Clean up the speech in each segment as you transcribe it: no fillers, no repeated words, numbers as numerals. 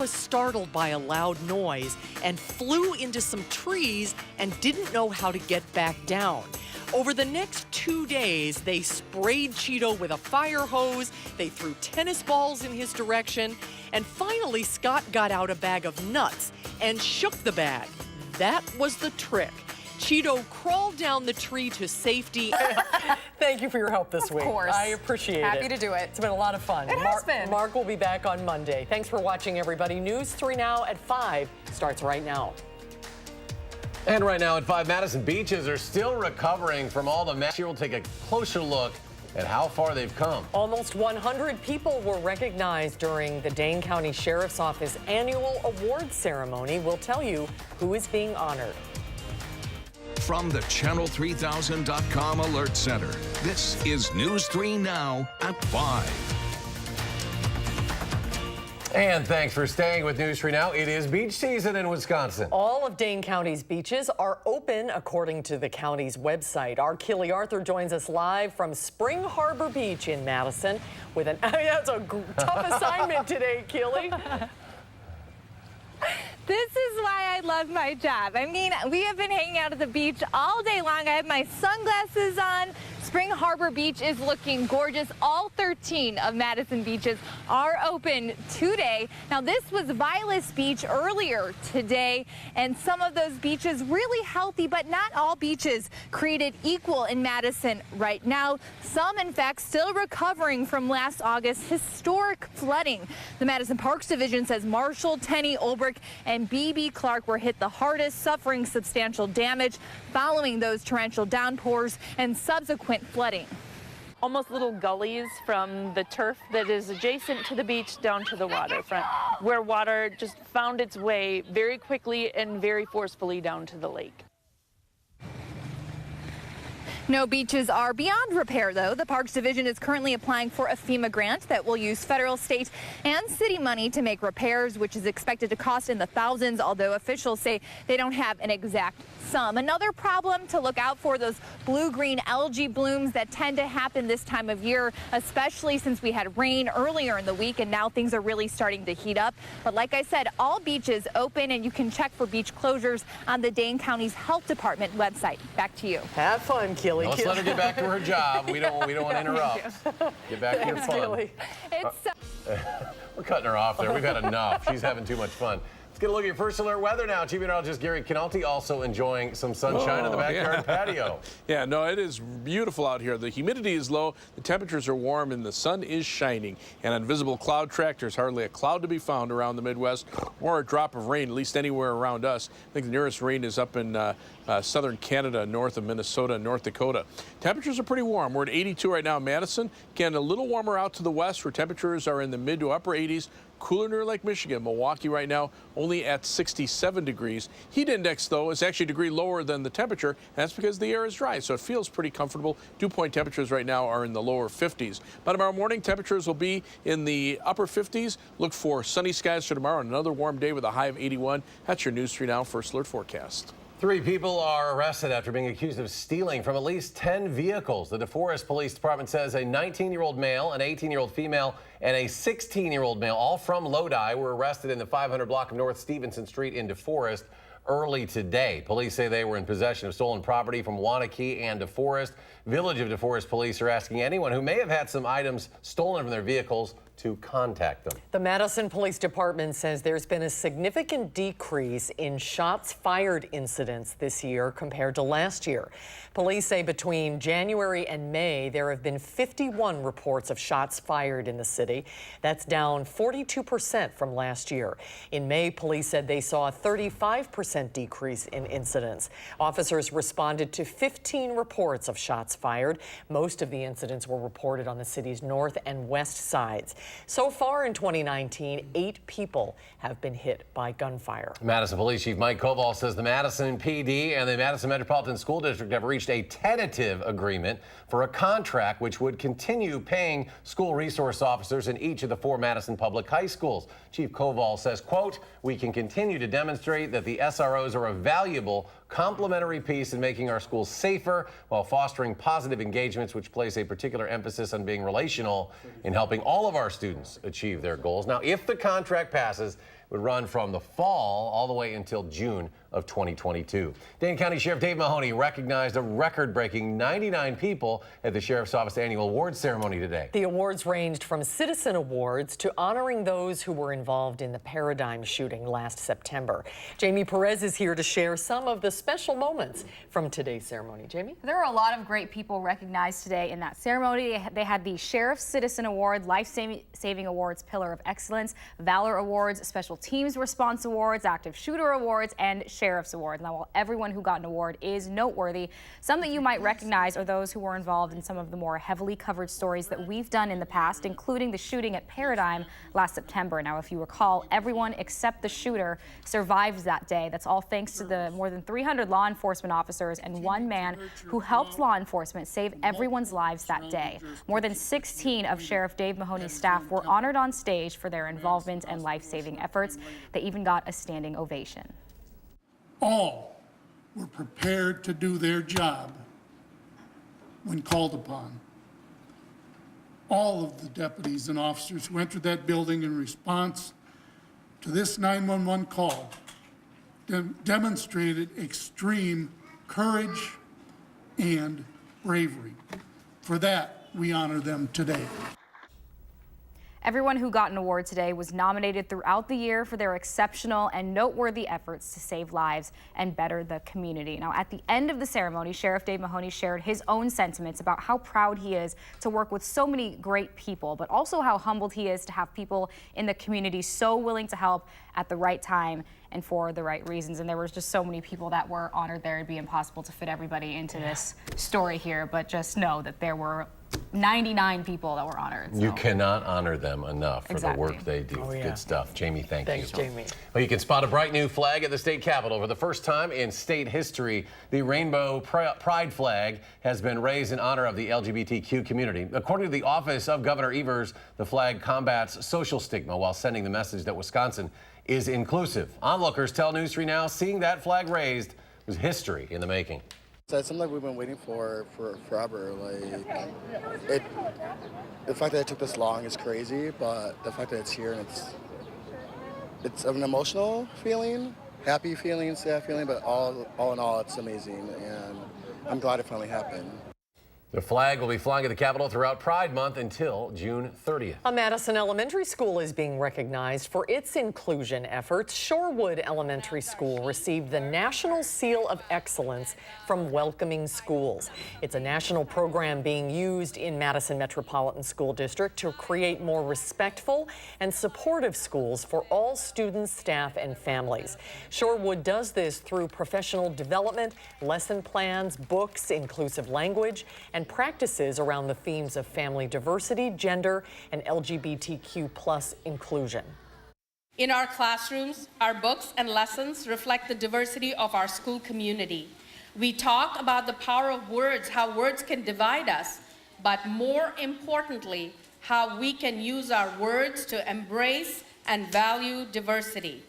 Was startled by a loud noise and flew into some trees and didn't know how to get back down. Over the next 2 days, they sprayed Cheeto with a fire hose, they threw tennis balls in his direction, and finally Scott got out a bag of nuts and shook the bag. That was the trick. Cheeto crawled down the tree to safety. Thank you for your help this week. Of course. I appreciate it. Happy to do it. It's been a lot of fun. It has been. Mark will be back on Monday. Thanks for watching, everybody. News 3 Now at 5 starts right now. And right now at 5, Madison beaches are still recovering from all the mess. Here we'll take a closer look at how far they've come. Almost 100 people were recognized during the Dane County Sheriff's Office annual award ceremony. We'll tell you who is being honored. From the Channel3000.com Alert Center, this is News 3 Now at 5. And thanks for staying with News 3 Now. It is beach season in Wisconsin. All of Dane County's beaches are open according to the county's website. Our Keely Arthur joins us live from Spring Harbor Beach in Madison with an, that's a tough assignment today, Keely. This is why I love my job. I mean, we have been hanging out at the beach all day long. I have my sunglasses on. Spring Harbor Beach is looking gorgeous. All 13 of Madison beaches are open today. Now, this was Vilas Beach earlier today, and some of those beaches really healthy, but not all beaches created equal in Madison right now. Some, in fact, still recovering from last August's historic flooding. The Madison Parks Division says Marshall, Tenney, Olbrich, and B.B. Clark were hit the hardest, suffering substantial damage following those torrential downpours and subsequent flooding. Almost little gullies from the turf that is adjacent to the beach down to the waterfront, where water just found its way very quickly and very forcefully down to the lake. No beaches are beyond repair, though. The Parks Division is currently applying for a FEMA grant that will use federal, state, and city money to make repairs, which is expected to cost in the thousands, although officials say they don't have an exact sum. Another problem to look out for, those blue-green algae blooms that tend to happen this time of year, especially since we had rain earlier in the week, and now things are really starting to heat up. But like I said, all beaches open, and you can check for beach closures on the Dane County's Health Department website. Back to you. Have fun, Keely. Let's let her get back to her job. We don't want to interrupt. Get back to your fun. We're cutting her off there. We've had enough. She's having too much fun. Let's get a look at your first alert weather now. Chief Meteorologist Gary Canalti also enjoying some sunshine in the backyard patio. Yeah, no, it is beautiful out here. The humidity is low, the temperatures are warm, and the sun is shining. And on visible cloud track, there's hardly a cloud to be found around the Midwest or a drop of rain, at least anywhere around us. I think the nearest rain is up in southern Canada, north of Minnesota and North Dakota. Temperatures are pretty warm. We're at 82 right now in Madison. Again, a little warmer out to the west where temperatures are in the mid to upper 80s. Cooler near Lake Michigan. Milwaukee right now only at 67 degrees. Heat index, though, is actually a degree lower than the temperature. And that's because the air is dry, so it feels pretty comfortable. Dew point temperatures right now are in the lower 50s. By tomorrow morning, temperatures will be in the upper 50s. Look for sunny skies for tomorrow and another warm day with a high of 81. That's your News 3 Now First Alert forecast. 3 people are arrested after being accused of stealing from at least 10 vehicles. The DeForest Police Department says a 19-year-old male, an 18-year-old female, and a 16-year-old male, all from Lodi, were arrested in the 500 block of North Stevenson Street in DeForest early today. Police say they were in possession of stolen property from Wanakee and DeForest. Village of DeForest police are asking anyone who may have had some items stolen from their vehicles to contact them. The Madison Police Department says there's been a significant decrease in shots fired incidents this year compared to last year. Police say between January and May, there have been 51 reports of shots fired in the city. That's down 42% from last year. In May, police said they saw a 35% decrease in incidents. Officers responded to 15 reports of shots fired. Most of the incidents were reported on the city's north and west sides. So far in 2019, 8 people have been hit by gunfire. Madison Police Chief Mike Koval says the Madison PD and the Madison Metropolitan School District have reached a tentative agreement for a contract which would continue paying school resource officers in each of the 4 Madison public high schools. Chief Koval says, quote, "We can continue to demonstrate that the SROs are a valuable complementary piece in making our schools safer while fostering positive engagements, which place a particular emphasis on being relational in helping all of our students achieve their goals." Now, if the contract passes, would run from the fall all the way until June of 2022. Dane County Sheriff Dave Mahoney recognized a record-breaking 99 people at the Sheriff's Office annual awards ceremony today. The awards ranged from citizen awards to honoring those who were involved in the Paradigm shooting last September. Jamie Perez is here to share some of the special moments from today's ceremony. Jamie? There were a lot of great people recognized today in that ceremony. They had the Sheriff's Citizen Award, Life-Saving Awards, Pillar of Excellence, Valor Awards, Special Teams Response Awards, Active Shooter Awards, and Sheriff's Awards. Now, while everyone who got an award is noteworthy, some that you might recognize are those who were involved in some of the more heavily covered stories that we've done in the past, including the shooting at Paradigm last September. Now, if you recall, everyone except the shooter survived that day. That's all thanks to the more than 300 law enforcement officers and one man who helped law enforcement save everyone's lives that day. More than 16 of Sheriff Dave Mahoney's staff were honored on stage for their involvement and life-saving efforts. They even got a standing ovation. All were prepared to do their job when called upon. All of the deputies and officers who entered that building in response to this 911 call demonstrated extreme courage and bravery. For that, we honor them today. Everyone who got an award today was nominated throughout the year for their exceptional and noteworthy efforts to save lives and better the community. Now, at the end of the ceremony, Sheriff Dave Mahoney shared his own sentiments about how proud he is to work with so many great people, but also how humbled he is to have people in the community so willing to help at the right time and for the right reasons. And there was just so many people that were honored there. It'd be impossible to fit everybody into this story here, but just know that there were 99 people that were honored. So. You cannot honor them enough for Exactly. the work they do. Good stuff. Jamie, thanks Thanks, Jamie. Well, you can spot a bright new flag at the state capitol. For the first time in state history, the rainbow pride flag has been raised in honor of the LGBTQ community. According to the Office of Governor Evers, the flag combats social stigma while sending the message that Wisconsin is inclusive. Onlookers tell News 3 Now seeing that flag raised was history in the making. So it's something we've been waiting for forever. The fact that it took this long is crazy, but the fact that it's here and it's an emotional feeling, happy feeling, sad feeling, but all in all, it's amazing, and I'm glad it finally happened. The flag will be flying at the Capitol throughout Pride Month until June 30th. A Madison elementary school is being recognized for its inclusion efforts. Shorewood Elementary School received the National Seal of Excellence from Welcoming Schools. It's a national program being used in Madison Metropolitan School District to create more respectful and supportive schools for all students, staff, and families. Shorewood does this through professional development, lesson plans, books, inclusive language, and practices around the themes of family diversity, gender, and LGBTQ+ inclusion. In our classrooms, our books and lessons reflect the diversity of our school community. We talk about the power of words, how words can divide us, but more importantly, how we can use our words to embrace and value diversity.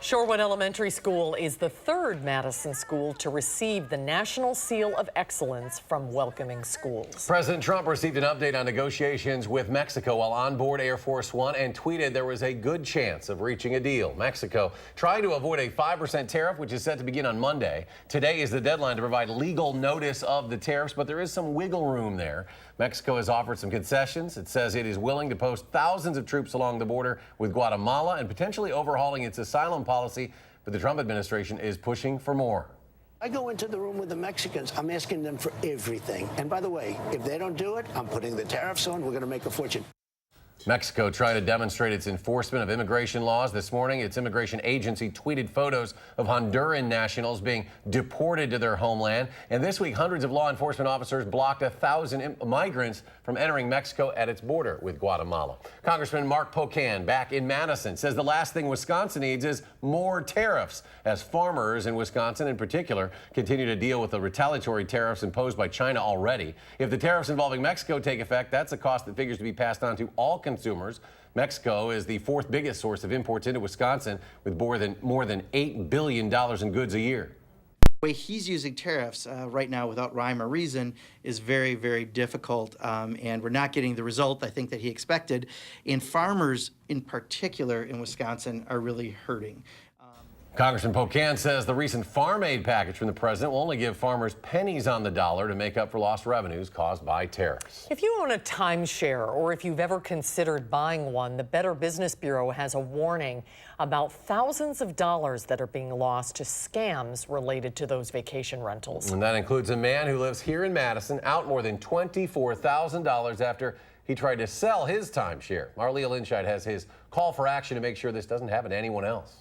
Shorewood Elementary School is the third Madison school to receive the National Seal of Excellence from Welcoming Schools. President Trump received an update on negotiations with Mexico while on board Air Force One and tweeted there was a good chance of reaching a deal. Mexico trying to avoid a 5% tariff, which is set to begin on Monday. Today is the deadline to provide legal notice of the tariffs, but there is some wiggle room there. Mexico has offered some concessions. It says it is willing to post thousands of troops along the border with Guatemala and potentially overhauling its asylum policy, but the Trump administration is pushing for more. I go into the room with the Mexicans. I'm asking them for everything. And by the way, if they don't do it, I'm putting the tariffs on. We're going to make a fortune. Mexico trying to demonstrate its enforcement of immigration laws. This morning, its immigration agency tweeted photos of Honduran nationals being deported to their homeland. And this week, hundreds of law enforcement officers blocked 1,000 migrants from entering Mexico at its border with Guatemala. Congressman Mark Pocan, back in Madison, says the last thing Wisconsin needs is more tariffs, as farmers in Wisconsin in particular continue to deal with the retaliatory tariffs imposed by China already. If the tariffs involving Mexico take effect, that's a cost that figures to be passed on to all consumers. Mexico is the fourth biggest source of imports into Wisconsin with more than $8 billion in goods a year. The way he's using tariffs right now without rhyme or reason is very, very difficult, and we're not getting the result I think that he expected. And farmers in particular in Wisconsin are really hurting. Congressman Pocan says the recent farm aid package from the president will only give farmers pennies on the dollar to make up for lost revenues caused by tariffs. If you own a timeshare or if you've ever considered buying one, the Better Business Bureau has a warning about thousands of dollars that are being lost to scams related to those vacation rentals. And that includes a man who lives here in Madison out more than $24,000 after he tried to sell his timeshare. Marlia Linscheid has his call for action to make sure this doesn't happen to anyone else.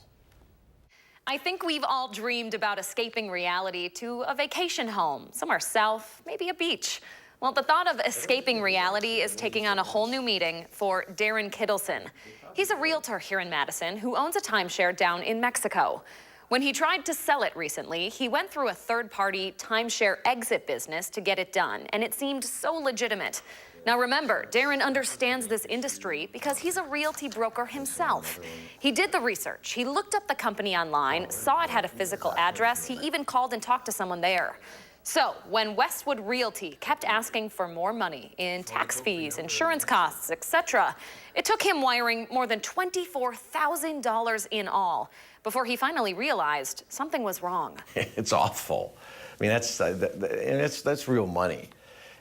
I think we've all dreamed about escaping reality to a vacation home, somewhere south, maybe a beach. Well, the thought of escaping reality is taking on a whole new meaning for Darren Kittleson. He's a realtor here in Madison who owns a timeshare down in Mexico. When he tried to sell it recently, he went through a third-party timeshare exit business to get it done, and it seemed so legitimate. Now remember, Darren understands this industry because he's a realty broker himself. He did the research. He looked up the company online, saw it had a physical address. He even called and talked to someone there. So when Westwood Realty kept asking for more money in tax fees, insurance costs, etc., it took him wiring more than $24,000 in all before he finally realized something was wrong. It's awful. I mean, that's real money.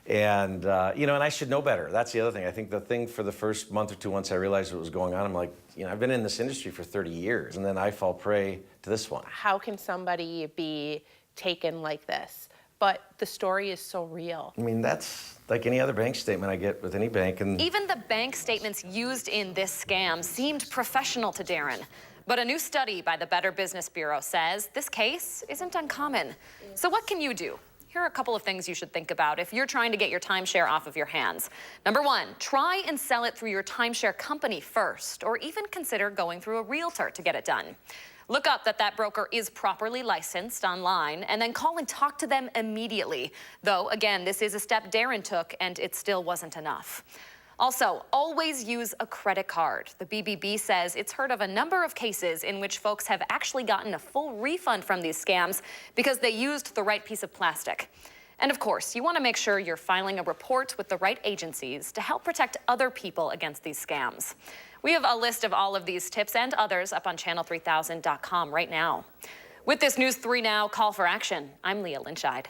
And, you know, and I should know better. That's the other thing. I think the thing for the first month or 2 months I realized what was going on, I'm like, you know, I've been in this industry for 30 years, and then I fall prey to this one. How can somebody be taken like this? But the story is so real. I mean, that's like any other bank statement I get with any bank. And even the bank statements used in this scam seemed professional to Darren. But a new study by the Better Business Bureau says this case isn't uncommon. So what can you do? Here are a couple of things you should think about if you're trying to get your timeshare off of your hands. Number one, try and sell it through your timeshare company first, or even consider going through a realtor to get it done. Look up that broker is properly licensed online, and then call and talk to them immediately. Though, again, this is a step Darren took, and it still wasn't enough. Also, always use a credit card. The BBB says it's heard of a number of cases in which folks have actually gotten a full refund from these scams because they used the right piece of plastic. And of course, you want to make sure you're filing a report with the right agencies to help protect other people against these scams. We have a list of all of these tips and others up on channel3000.com right now. With this News 3 Now call for action, I'm Leah Linscheid.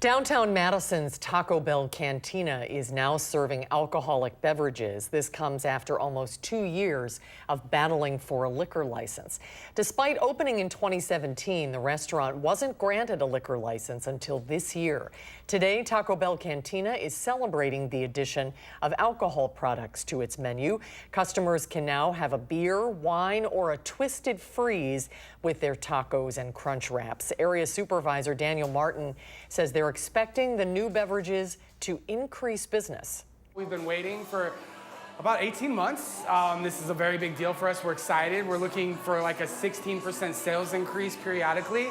Downtown Madison's Taco Bell Cantina is now serving alcoholic beverages. This comes after almost 2 years of battling for a liquor license. Despite opening in 2017, the restaurant wasn't granted a liquor license until this year. Today, Taco Bell Cantina is celebrating the addition of alcohol products to its menu. Customers can now have a beer, wine, or a twisted freeze with their tacos and crunch wraps. Area Supervisor Daniel Martin says they're expecting the new beverages to increase business. We've been waiting for about 18 months. This is a very big deal for us. We're excited. We're looking for like a 16% sales increase periodically.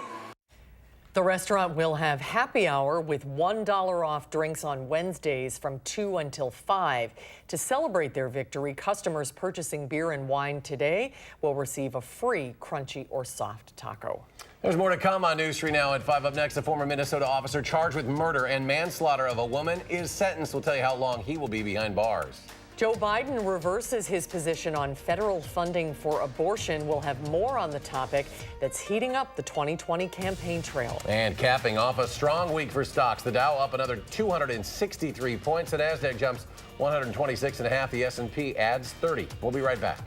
The restaurant will have happy hour with $1 off drinks on Wednesdays from 2 until 5. To celebrate their victory, customers purchasing beer and wine today will receive a free crunchy or soft taco. There's more to come on News 3 Now at 5. Up next, a former Minnesota officer charged with murder and manslaughter of a woman is sentenced. We'll tell you how long he will be behind bars. Joe Biden reverses his position on federal funding for abortion. We'll have more on the topic that's heating up the 2020 campaign trail. And capping off a strong week for stocks. The Dow up another 263 points. The Nasdaq jumps 126.5. The S&P adds 30. We'll be right back.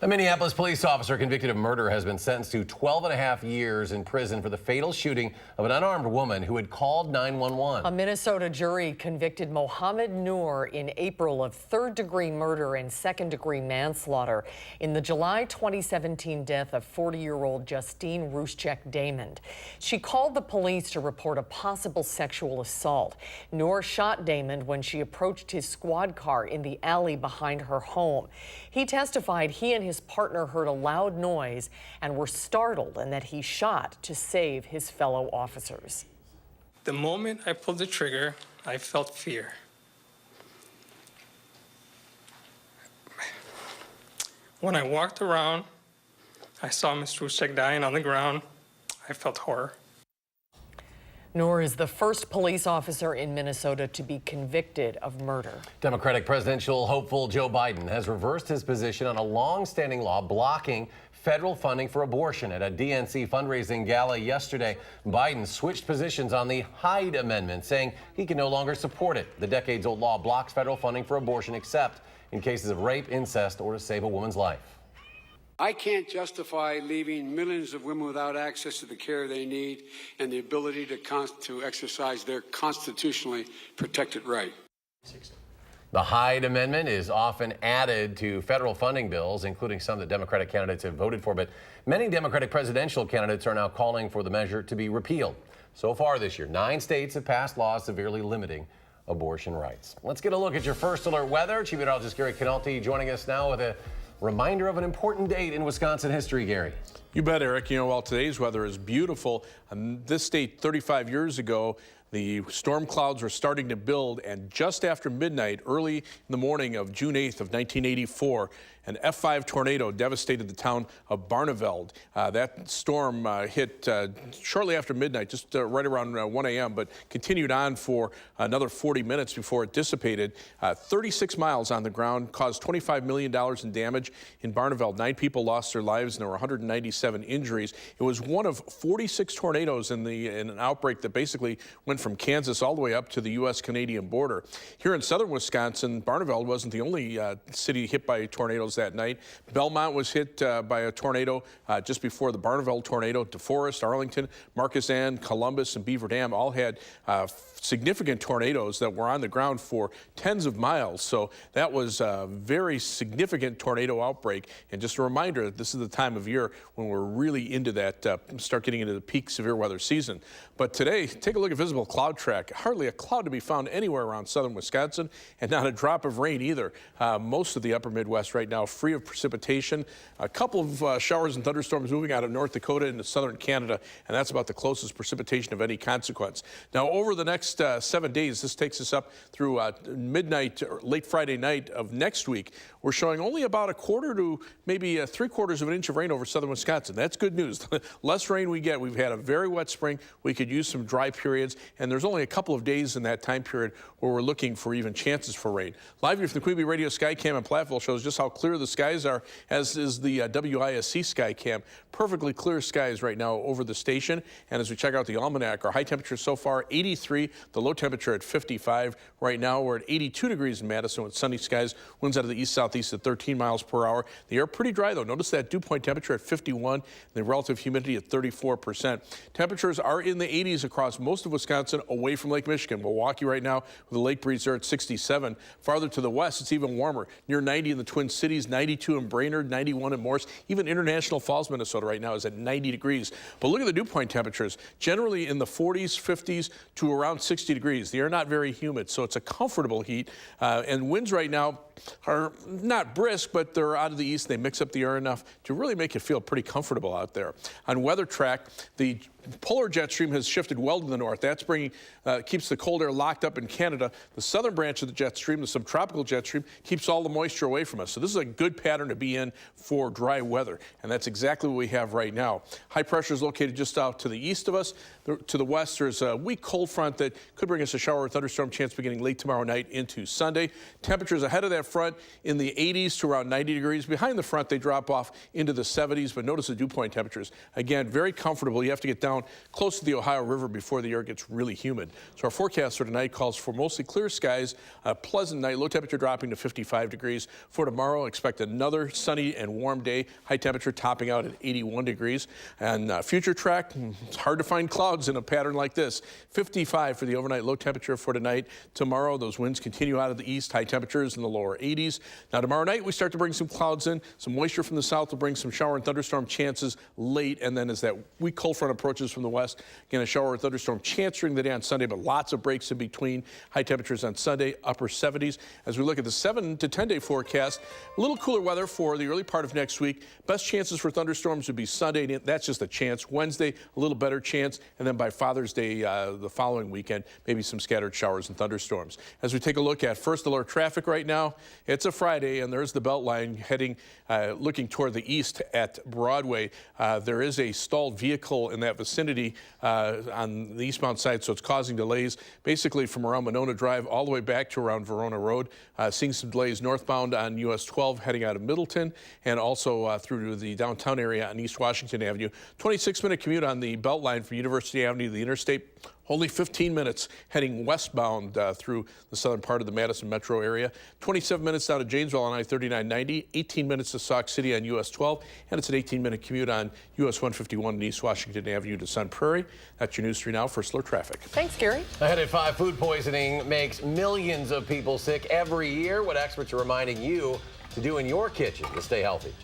A Minneapolis police officer convicted of murder has been sentenced to 12.5 years in prison for the fatal shooting of an unarmed woman who had called 911. A Minnesota jury convicted Mohammed Noor in April of third-degree murder and second-degree manslaughter in the July 2017 death of 40-year-old Justine Ruszczyk-Damond. She called the police to report a possible sexual assault. Noor shot Damond when she approached his squad car in the alley behind her home. He testified he and his partner heard a loud noise and were startled, and that he shot to save his fellow officers. The moment I pulled the trigger, I felt fear. When I walked around, I saw Ms. Ruszczyk dying on the ground. I felt horror. Noor is the first police officer in Minnesota to be convicted of murder. Democratic presidential hopeful Joe Biden has reversed his position on a long-standing law blocking federal funding for abortion. At a DNC fundraising gala yesterday, Biden switched positions on the Hyde Amendment, saying he can no longer support it. The decades-old law blocks federal funding for abortion except in cases of rape, incest, or to save a woman's life. I can't justify leaving millions of women without access to the care they need and the ability to exercise their constitutionally protected right. The Hyde Amendment is often added to federal funding bills, including some that Democratic candidates have voted for, but many Democratic presidential candidates are now calling for the measure to be repealed. So far this year, 9 states have passed laws severely limiting abortion rights. Let's get a look at your first alert weather. Chief Meteorologist Gary Canalti joining us now with a reminder of an important date in Wisconsin history, Gary. You bet, Eric. You know, while today's weather is beautiful, this state 35 years ago, the storm clouds were starting to build, and just after midnight, early in the morning of June 8th of 1984, an F5 tornado devastated the town of Barneveld. That storm hit shortly after midnight, just right around 1 a.m., but continued on for another 40 minutes before it dissipated. 36 miles on the ground, caused $25 million in damage in Barneveld. 9 people lost their lives, and there were 197 injuries. It was one of 46 tornadoes in an outbreak that basically went from Kansas all the way up to the U.S.-Canadian border. Here in southern Wisconsin, Barneveld wasn't the only city hit by tornadoes that night. Belmont was hit by a tornado just before the Barneveld tornado. DeForest, Arlington, Marquezan, Columbus, and Beaver Dam all had significant tornadoes that were on the ground for tens of miles. So that was a very significant tornado outbreak. And just a reminder that this is the time of year when we're really into that, start getting into the peak severe weather season. But today, take a look at visible cloud track. Hardly a cloud to be found anywhere around southern Wisconsin, and not a drop of rain either. Most of the upper Midwest right now free of precipitation. A couple of showers and thunderstorms moving out of North Dakota into southern Canada, and that's about the closest precipitation of any consequence. Now, over the next 7 days, this takes us up through midnight or late Friday night of next week. We're showing only about 1/4 to maybe 3/4 of an inch of rain over southern Wisconsin. That's good news. Less rain we get. We've had a very wet spring. We could use some dry periods, and there's only a couple of days in that time period where we're looking for even chances for rain. Live here from the Queen Bee Radio Skycam in Platteville shows just how clear the skies are, as is the WISC Skycam. Perfectly clear skies right now over the station. And as we check out the almanac, our high temperature so far 83, the low temperature at 55. Right now we're at 82 degrees in Madison with sunny skies, winds out of the east-southeast at 13 miles per hour. The air pretty dry though. Notice that dew point temperature at 51, the relative humidity at 34%. Temperatures are in the 80s across most of Wisconsin away from Lake Michigan. Milwaukee right now with the lake breeze there at 67. Farther to the west, it's even warmer. Near 90 in the Twin Cities, 92 in Brainerd, 91 in Morse. Even International Falls, Minnesota right now is at 90 degrees. But look at the dew point temperatures. Generally in the 40s, 50s to around 60 degrees. The air not very humid, so it's a comfortable heat. And winds right now are not brisk, but they're out of the east. They mix up the air enough to really make it feel pretty comfortable out there. On weather track, the polar jet stream has shifted well to the north. That's keeps the cold air locked up in Canada. The southern branch of the jet stream, the subtropical jet stream, keeps all the moisture away from us. So this is a good pattern to be in for dry weather, and that's exactly what we have right now. High pressure is located just out to the east of us. To the west, there's a weak cold front that could bring us a shower or thunderstorm chance beginning late tomorrow night into Sunday. Temperatures ahead of that front in the 80s to around 90 degrees. Behind the front, they drop off into the 70s, but notice the dew point temperatures. Again, very comfortable. You have to get down down close to the Ohio River before the air gets really humid. So our forecast for tonight calls for mostly clear skies, a pleasant night, low temperature dropping to 55 degrees. For tomorrow, expect another sunny and warm day, high temperature topping out at 81 degrees. And future track, it's hard to find clouds in a pattern like this. 55 for the overnight low temperature for tonight. Tomorrow, those winds continue out of the east, high temperatures in the lower 80s. Now tomorrow night, we start to bring some clouds in. Some moisture from the south will bring some shower and thunderstorm chances late, and then as that weak cold front approaches from the west, again, a shower or thunderstorm chance during the day on Sunday, but lots of breaks in between. High temperatures on Sunday, upper 70s. As we look at the 7 to 10 day forecast, a little cooler weather for the early part of next week. Best chances for thunderstorms would be Sunday. That's just a chance. Wednesday, a little better chance. And then by Father's Day, the following weekend, maybe some scattered showers and thunderstorms. As we take a look at first alert traffic right now, it's a Friday, and there's the Beltline heading, looking toward the east at Broadway. There is a stalled vehicle in that vicinity on the eastbound side, so it's causing delays basically from around Monona Drive all the way back to around Verona Road. Seeing some delays northbound on US 12 heading out of Middleton, and also through to the downtown area on East Washington Avenue. 26-minute commute on the Beltline from University Avenue to the interstate. Only 15 minutes heading westbound through the southern part of the Madison metro area. 27 minutes down to Janesville on I-3990. 18 minutes to Sauk City on US 12. And it's an 18-minute commute on US 151 and East Washington Avenue to Sun Prairie. That's your News 3 Now for slow traffic. Thanks, Gary. Ahead at 5, food poisoning makes millions of people sick every year. What experts are reminding you to do in your kitchen to stay healthy.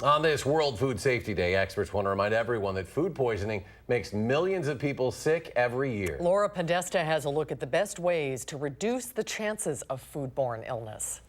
On this World Food Safety Day, experts want to remind everyone that food poisoning makes millions of people sick every year. Laura Podesta has a look at the best ways to reduce the chances of foodborne illness.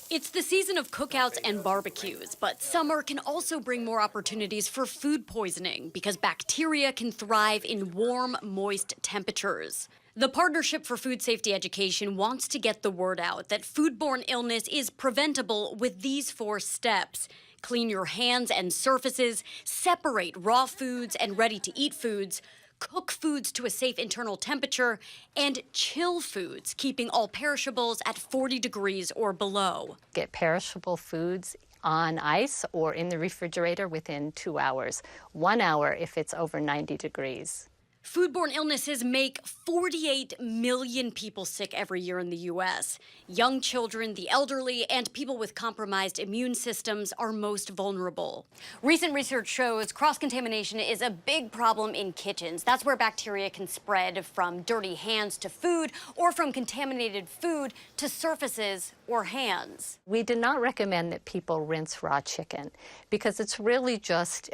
It's the season of cookouts and barbecues, but summer can also bring more opportunities for food poisoning because bacteria can thrive in warm, moist temperatures. The Partnership for Food Safety Education wants to get the word out that foodborne illness is preventable with these 4 steps. Clean your hands and surfaces, separate raw foods and ready-to-eat foods, cook foods to a safe internal temperature, and chill foods, keeping all perishables at 40 degrees or below. Get perishable foods on ice or in the refrigerator within 2 hours. 1 hour if it's over 90 degrees. Foodborne illnesses make 48 million people sick every year in the U.S. Young children, the elderly, and people with compromised immune systems are most vulnerable. Recent research shows cross-contamination is a big problem in kitchens. That's where bacteria can spread from dirty hands to food or from contaminated food to surfaces or hands. We do not recommend that people rinse raw chicken because it's really just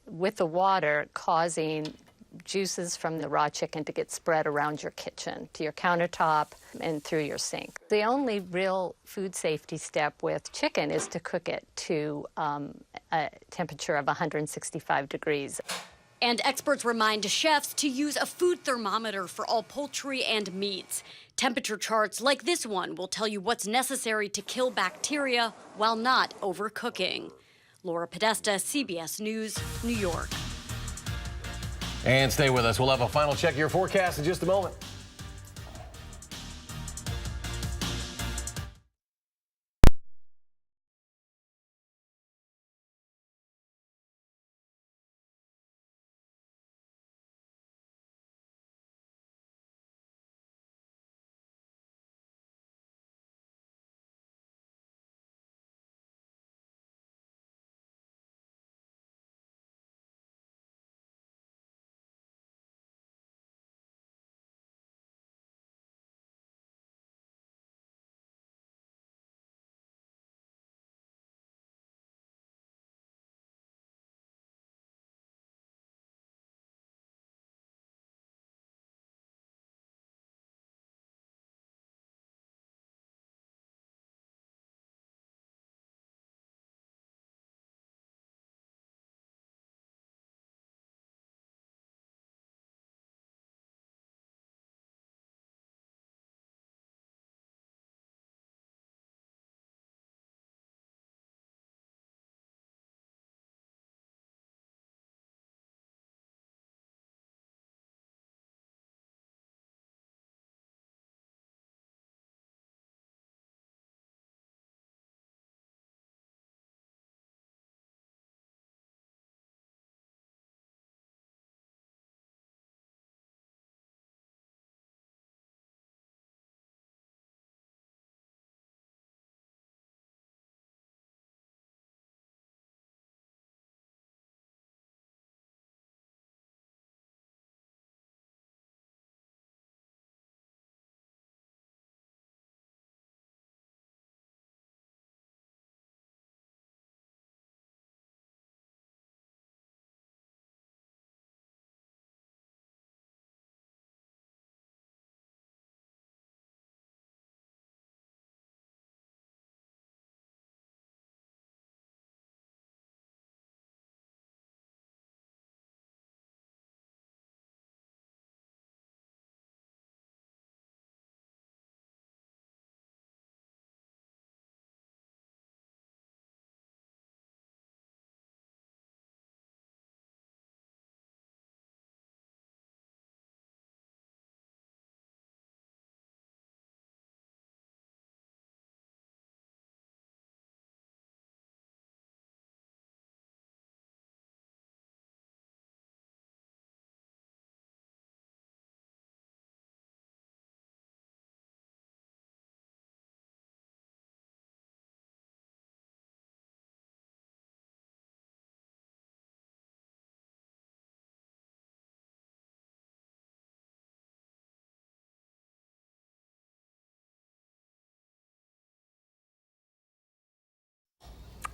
with the water causing juices from the raw chicken to get spread around your kitchen, to your countertop, and through your sink. The only real food safety step with chicken is to cook it to a temperature of 165 degrees. And experts remind chefs to use a food thermometer for all poultry and meats. Temperature charts like this one will tell you what's necessary to kill bacteria while not overcooking. Laura Podesta, CBS News, New York. And stay with us. We'll have a final check of your forecast in just a moment.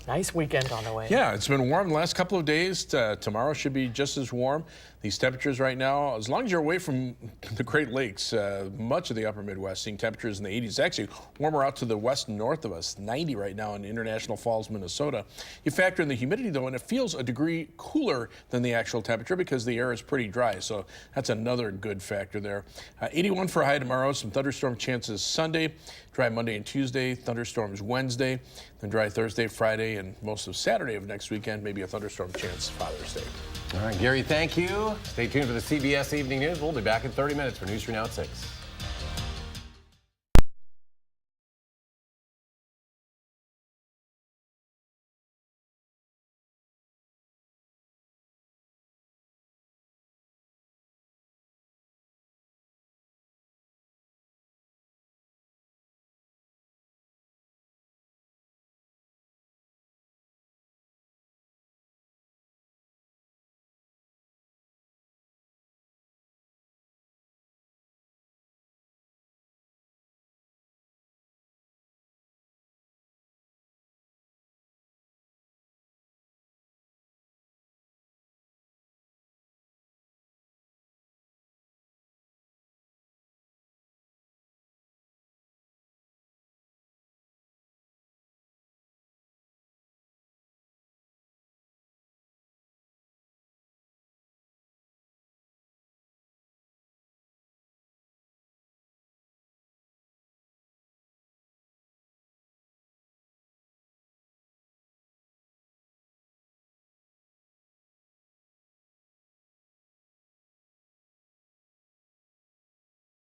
Nice weekend on the way. Yeah, it's been warm the last couple of days. Tomorrow should be just as warm. These temperatures right now, as long as you're away from the Great Lakes, much of the upper Midwest, seeing temperatures in the 80s. Actually, warmer out to the west and north of us, 90 right now in International Falls, Minnesota. You factor in the humidity, though, and it feels a degree cooler than the actual temperature because the air is pretty dry. So that's another good factor there. 81 for a high tomorrow. Some thunderstorm chances Sunday. Dry Monday and Tuesday. Thunderstorms Wednesday. Then dry Thursday, Friday, and most of Saturday of next weekend. Maybe a thunderstorm chance Father's Day. All right, Gary, thank you. Stay tuned for the CBS Evening News. We'll be back in 30 minutes for News 3 Now at 6.